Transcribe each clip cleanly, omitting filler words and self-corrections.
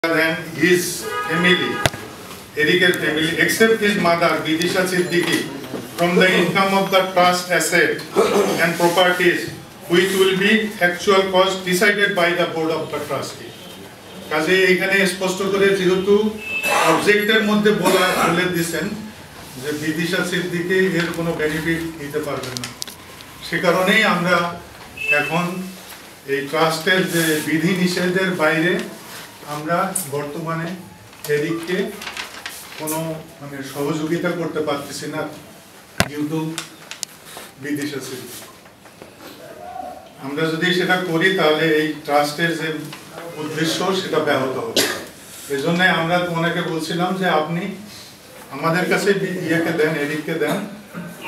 than his family, Eric's family, except his mother, Vidisha Siddiqui, from the income of the trust asset and properties, which will be actual cost decided by the board of the trustee. কাজে এখানে স্পষ্ট করে যেহেতু অবজেক্টের মধ্যে বলে দিয়েছেন যে বিদিশা সিদ্দিকী এর কোনো বেনিফিট নিতে পারবেন না, সে কারণেই আমরা এখন এই ট্রাস্টের যে বিধি নিষেধের বাইরে আমরা বর্তমানে এদিককে কোনো সহযোগিতা করতে পারতেছি না কিন্তু বিদিশা সিদ্দিকী। আমরা যদি সেটা করি তাহলে এই ট্রাস্টের যে উদ্দেশ্য সেটা ব্যাহত হবে। এজন্য আমরা ওনাকে বলছিলাম যে আপনি আমাদের কাছে ইয়েকে দেন, এদিককে দেন,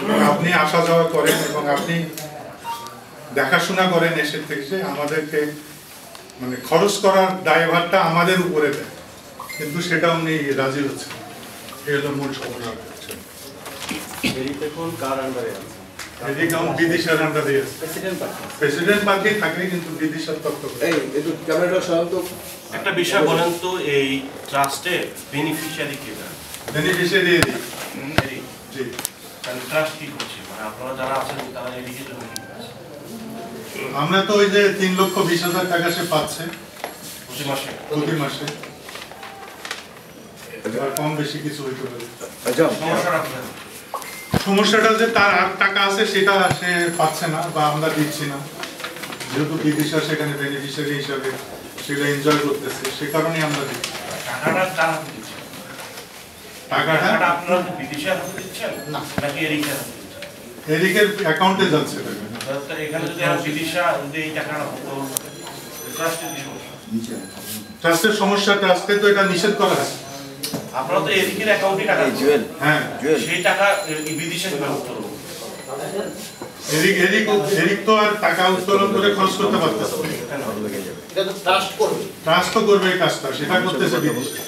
এবং আপনি আসা যাওয়া করেন এবং আপনি দেখাশোনা করেন এসে থেকে আমাদেরকে খরচ করার দায়ভারটা আমাদের উপরে দেন, কিন্তু সেটা উনি রাজি হচ্ছেন। এই হলো মূল সমস্যা। একটা বিষয় বলেন তো, এই ট্রাস্টের বেনিফিশিয়ারি কে? বেনিফিশিয়ারি জি, ট্রাস্ট কি করছে, আপনারা যারা আছেন তারা এদিকে জন্য আমরা তো ওই যে 3,20,000 টাকা সে পাচ্ছে প্রতি মাসে, কম বেশি কিছু হইতে পারে। সমস্যাটা যে তার আর টাকা আছে সেটা সে পাচ্ছে না বা আমরা দিচ্ছি না, যেহেতু বিদিশা সেখানে বেনিফিশিয়ারি হিসাবে সেটা এনজয় করতেছে, সে কারণেই আমরা দিচ্ছি। টাকাটা আপনারা বিদিশা হাতে দিচ্ছেন নাকি এরিকের অ্যাকাউন্টে যাচ্ছে? এখানে যদি বিদিশা যদি এই টাকাটা ট্রাস্টের সমস্যা, ট্রাস্টে তো এটা নিষেধ করা আছে। আপনারা তো এদিকের অ্যাকাউন্টে টাকা দিচ্ছেন, হ্যাঁ, সেই টাকা বিদেশে কিভাবে উত্তোলন? এরিক তো আর টাকা উত্তোলন করে খরচ করতে পারতেছে না, ট্রাস্ট তো করবে এই কাজটা, সেটা করতেছে বিদেশে।